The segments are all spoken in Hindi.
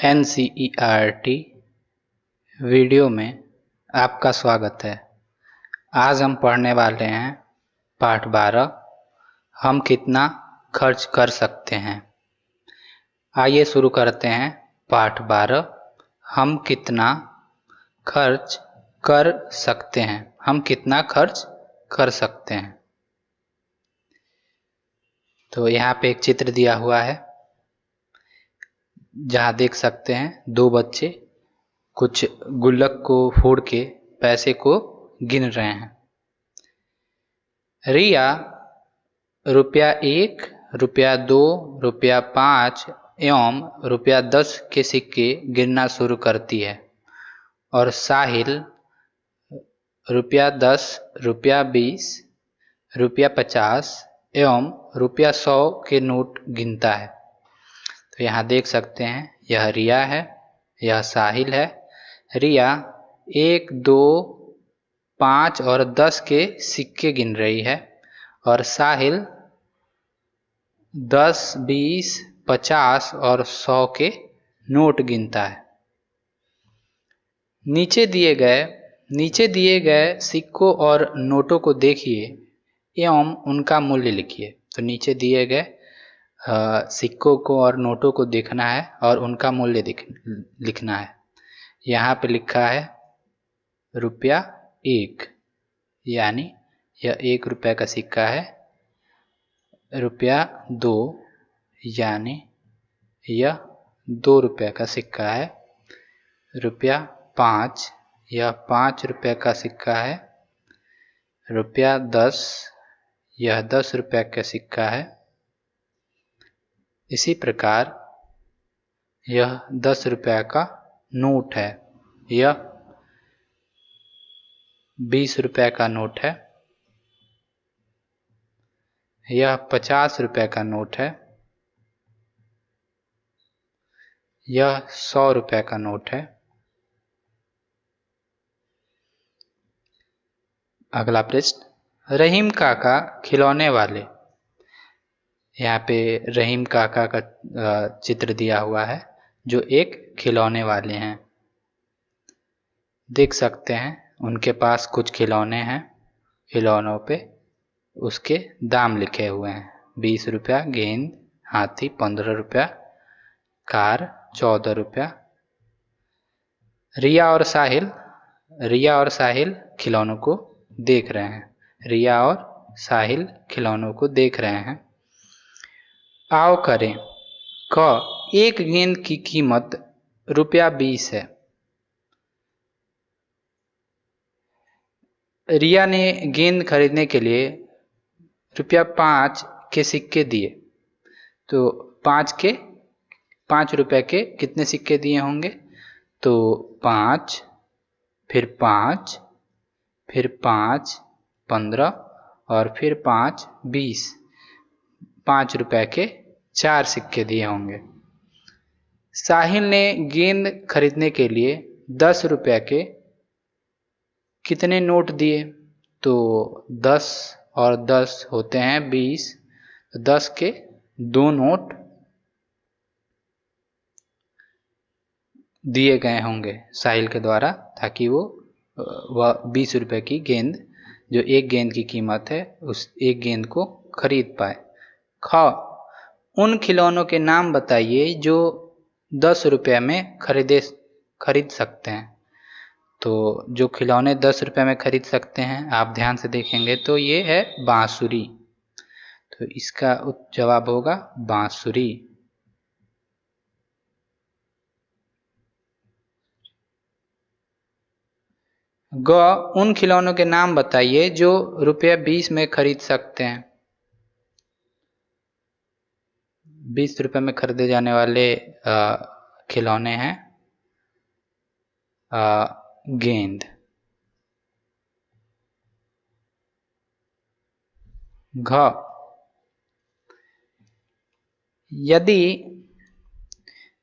NCERT वीडियो में आपका स्वागत है। आज हम पढ़ने वाले हैं पाठ 12 हम कितना खर्च कर सकते हैं। आइए शुरू करते हैं। पाठ 12 हम कितना खर्च कर सकते हैं। हम कितना खर्च कर सकते हैं। तो यहाँ पे एक चित्र दिया हुआ है जहाँ देख सकते हैं दो बच्चे कुछ गुल्लक को फोड़ के पैसे को गिन रहे हैं। रिया ₹1, ₹2, ₹5 एवं ₹10 के सिक्के गिनना शुरू करती है और साहिल ₹10, ₹20, ₹50 एवं ₹100 के नोट गिनता है। तो यहाँ देख सकते हैं यह रिया है, यह साहिल है। रिया 1, 2, 5 और 10 के सिक्के गिन रही है और साहिल 10, 20, 50 और 100 के नोट गिनता है। नीचे दिए गए सिक्कों और नोटों को देखिए एवं उनका मूल्य लिखिए। तो नीचे दिए गए सिक्कों को और नोटों को देखना है और उनका मूल्य लिखना है। यहाँ पे लिखा है ₹1 यानी यह ₹1 का सिक्का है। ₹2 यानी यह ₹2 का सिक्का है। ₹5 यह ₹5 का सिक्का है। ₹10 यह ₹10 का सिक्का है। इसी प्रकार यह ₹10 का नोट है। यह ₹20 का नोट है। यह ₹50 का नोट है। यह ₹100 का नोट है। अगला प्रश्न, रहीम काका खिलौने वाले। यहाँ पे रहीम काका का चित्र दिया हुआ है जो एक खिलौने वाले हैं। देख सकते हैं उनके पास कुछ खिलौने हैं। खिलौनों पे उसके दाम लिखे हुए हैं। ₹20, गेंद, हाथी ₹15, कार ₹14। रिया और साहिल खिलौनों को देख रहे हैं। रिया और साहिल खिलौनों को देख रहे हैं। आओ करें क एक गेंद की कीमत ₹20 है। रिया ने गेंद खरीदने के लिए ₹5 के सिक्के दिए। तो ₹5 के कितने सिक्के दिए होंगे? तो 5, फिर 5, फिर 5, 15 और फिर 5, 20। ₹5 के 4 सिक्के दिए होंगे। साहिल ने गेंद खरीदने के लिए ₹10 के कितने नोट दिए? तो 10 और 10 होते हैं 20। 10 के 2 नोट दिए गए होंगे साहिल के द्वारा ताकि वह ₹20 की गेंद जो एक गेंद की कीमत है उस एक गेंद को खरीद पाए। ख उन खिलौनों के नाम बताइए जो ₹10 में खरीद सकते हैं। तो जो खिलौने ₹10 में खरीद सकते हैं आप ध्यान से देखेंगे तो ये है बांसुरी। तो इसका जवाब होगा बांसुरी। ग उन खिलौनों के नाम बताइए जो ₹20 में खरीद सकते हैं। ₹20 में खरीदे जाने वाले खिलौने हैं गेंद। घ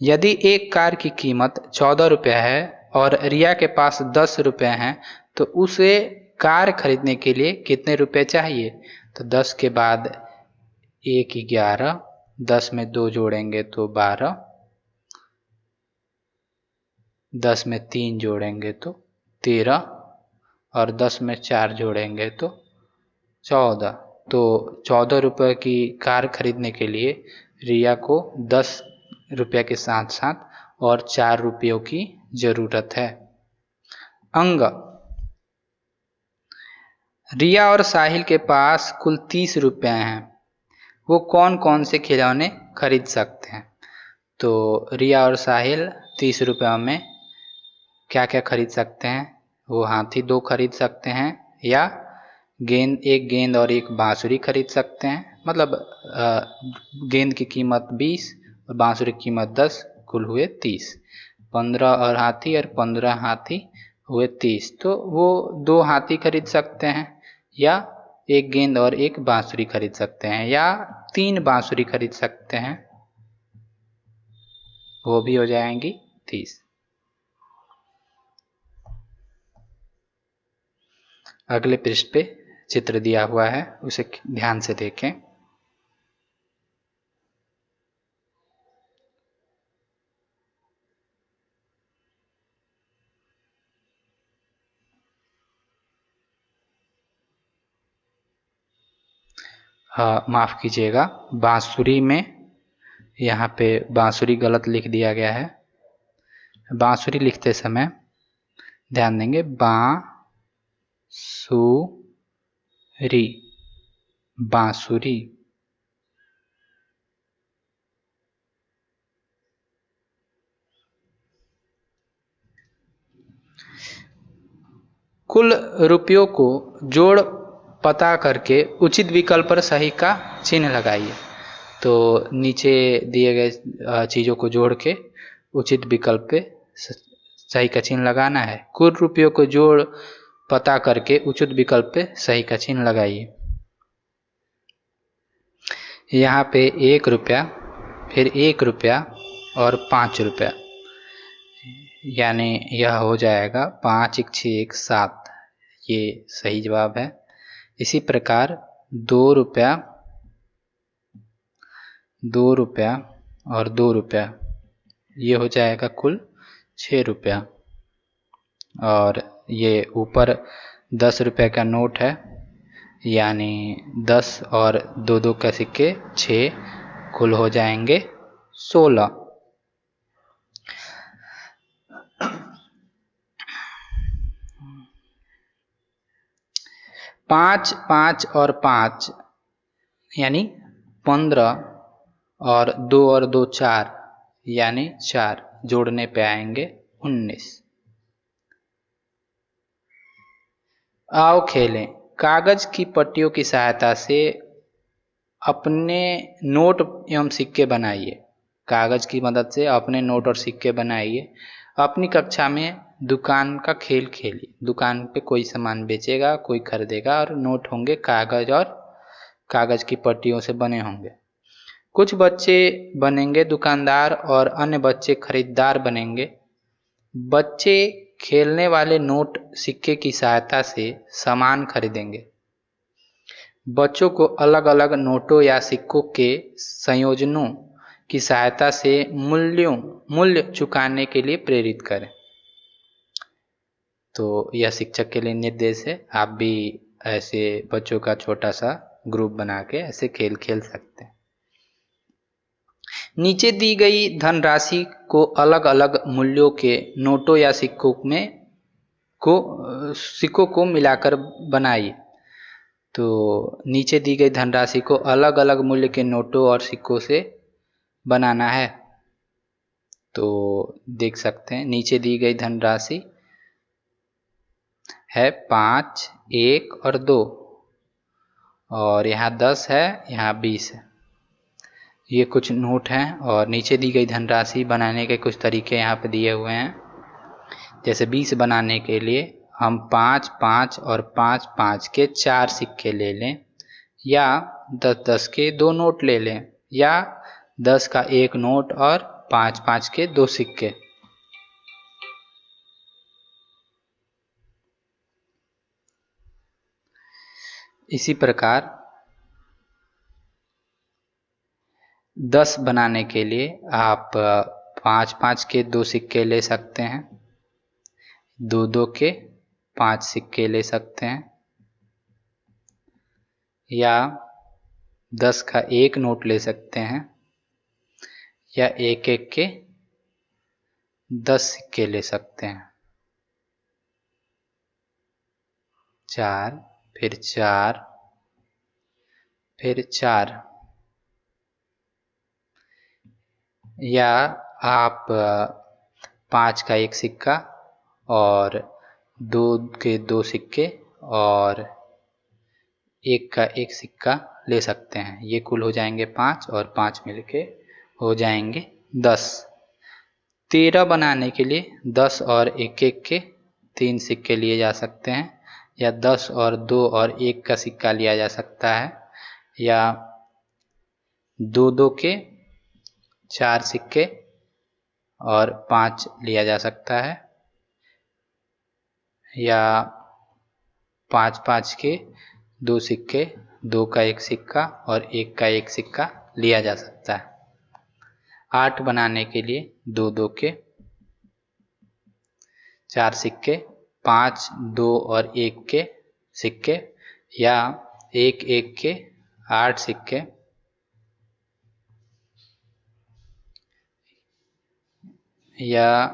यदि एक कार की कीमत ₹14 है और रिया के पास ₹10 हैं तो उसे कार खरीदने के लिए कितने रुपए चाहिए? तो 10 के बाद 1 11, 10 में 2 जोड़ेंगे तो 12, 10 में 3 जोड़ेंगे तो 13 और 10 में 4 जोड़ेंगे तो 14। तो 14 रुपये की कार खरीदने के लिए रिया को 10 रुपये के साथ साथ और 4 रुपयों की ज़रूरत है। अंग: रिया और साहिल के पास कुल 30 रुपये हैं। वो कौन कौन से खिलौने खरीद सकते हैं? तो रिया और साहिल 30 रुपये में क्या क्या खरीद सकते हैं? वो हाथी 2 खरीद सकते हैं, या एक गेंद और एक बांसुरी खरीद सकते हैं। मतलब गेंद की कीमत 20 और बांसुरी की कीमत 10, कुल हुए 30। 15 और 15 हाथी हुए 30। तो वो 2 हाथी खरीद सकते हैं, या एक गेंद और एक बांसुरी खरीद सकते हैं, या 3 बांसुरी खरीद सकते हैं। वो भी हो जाएंगी 30। अगले पृष्ठ पे चित्र दिया हुआ है, उसे ध्यान से देखें। माफ़ कीजिएगा, बांसुरी में यहाँ पे बांसुरी गलत लिख दिया गया है। बांसुरी लिखते समय ध्यान देंगे, बांसुरी। कुल रुपयों को जोड़ पता करके उचित विकल्प पर सही का चिन्ह लगाइए। तो नीचे दिए गए चीज़ों को जोड़ के उचित विकल्प पे सही का चिन्ह लगाना है। कुल रुपयों को जोड़ पता करके उचित विकल्प पे सही का चिन्ह लगाइए। यहाँ पे 1 रुपया, फिर 1 रुपया और 5 रुपया, यानी यह हो जाएगा 5 1 6 1 7। ये सही जवाब है। इसी प्रकार 2 रुपया, 2 रुपया और 2 रुपया, ये हो जाएगा कुल 6 रुपया। और ये ऊपर 10 रुपये का नोट है, यानी 10 और 2 2 का सिक्के 6, कुल हो जाएंगे 16। पाँच 5 और 5 यानी 15, और 2 और 2 4, यानी 4, जोड़ने पे आएंगे 19। आओ खेलें। कागज की पट्टियों की सहायता से अपने नोट एवं सिक्के बनाइए। कागज की मदद से अपने नोट और सिक्के बनाइए। अपनी कक्षा में दुकान का खेल खेलिए। दुकान पे कोई सामान बेचेगा, कोई खरीदेगा, और नोट होंगे कागज और कागज की पट्टियों से बने होंगे। कुछ बच्चे बनेंगे दुकानदार और अन्य बच्चे खरीदार बनेंगे। बच्चे खेलने वाले नोट सिक्के की सहायता से सामान खरीदेंगे। बच्चों को अलग अलग नोटों या सिक्कों के संयोजनों की सहायता से मूल्य चुकाने के लिए प्रेरित करें। तो यह शिक्षक के लिए निर्देश है। आप भी ऐसे बच्चों का छोटा सा ग्रुप बना के ऐसे खेल खेल सकते हैं। नीचे दी गई धनराशि को अलग अलग मूल्यों के नोटों या सिक्कों को मिलाकर बनाइए। तो नीचे दी गई धनराशि को अलग अलग मूल्य के नोटों और सिक्कों से बनाना है। तो देख सकते हैं, नीचे दी गई धनराशि है 5, 1 और 2, और यहाँ 10 है, यहाँ 20 है। ये कुछ नोट हैं, और नीचे दी गई धनराशि बनाने के कुछ तरीके यहाँ पे दिए हुए हैं। जैसे 20 बनाने के लिए हम 5 5 और 5 5 के 4 सिक्के ले लें, या 10 10 के 2 नोट ले लें, या 10 का 1 नोट और 5 5 के 2 सिक्के। इसी प्रकार 10 बनाने के लिए आप 5 5 के 2 सिक्के ले सकते हैं, 2 के 5 सिक्के ले सकते हैं, या 10 का 1 नोट ले सकते हैं, या 1 के 10 सिक्के ले सकते हैं। 4 फिर 4 फिर 4, या आप 5 का 1 सिक्का और 2 के 2 सिक्के और 1 का 1 सिक्का ले सकते हैं। ये कुल हो जाएंगे 5 और 5 मिलके हो जाएंगे 10। 13 बनाने के लिए 10 और 1 के 3 सिक्के लिए जा सकते हैं, या 10 और 2 और 1 का सिक्का लिया जा सकता है, या 2 के 4 सिक्के और 5 लिया जा सकता है, या 5 के 2 सिक्के, 2 का 1 सिक्का और 1 का 1 सिक्का लिया जा सकता है। 8 बनाने के लिए 2 के 4 सिक्के, 5, 2 और 1 के सिक्के, या 1 के 8 सिक्के, या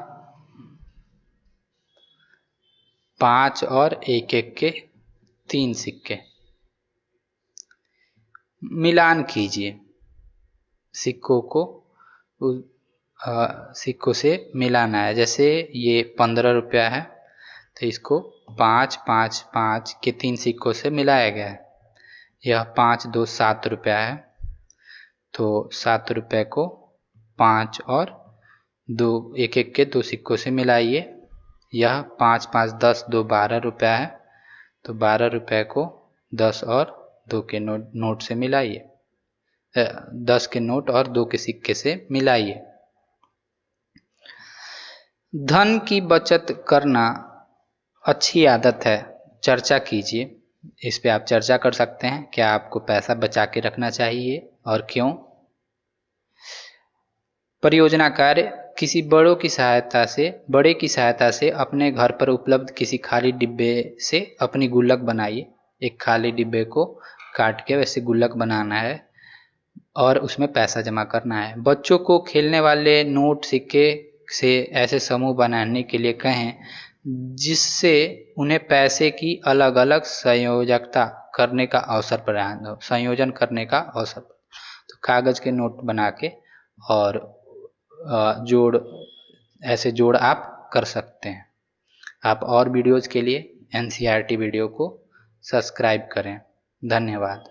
5 और 1 के 3 सिक्के। मिलान कीजिए, सिक्कों को सिक्कों से मिलाना है। जैसे ये 15 रुपया है, तो इसको 5, 5, 5 के 3 सिक्कों से मिलाया गया है। यह 5, 2, 7 रुपया है, तो 7 रुपये को 5 और 2 1 के 2 सिक्कों से मिलाइए। यह 5, 5, 10, 2, 12 रुपया है, तो 12 रुपये को 10 और 2 के नोट से मिलाइए, 10 के नोट और 2 के सिक्के से मिलाइए। धन की बचत करना अच्छी आदत है, चर्चा कीजिए। इस पे आप चर्चा कर सकते हैं, क्या आपको पैसा बचा के रखना चाहिए और क्यों। परियोजना कार्य किसी बड़े की सहायता से अपने घर पर उपलब्ध किसी खाली डिब्बे से अपनी गुल्लक बनाइए। एक खाली डिब्बे को काट के वैसे गुल्लक बनाना है और उसमें पैसा जमा करना है। बच्चों को खेलने वाले नोट सिक्के से ऐसे समूह बनाने के लिए कहें जिससे उन्हें पैसे की अलग अलग संयोजन करने का अवसर। तो कागज के नोट बना के और जोड़ आप कर सकते हैं। आप और वीडियोज़ के लिए NCERT वीडियो को सब्सक्राइब करें। धन्यवाद।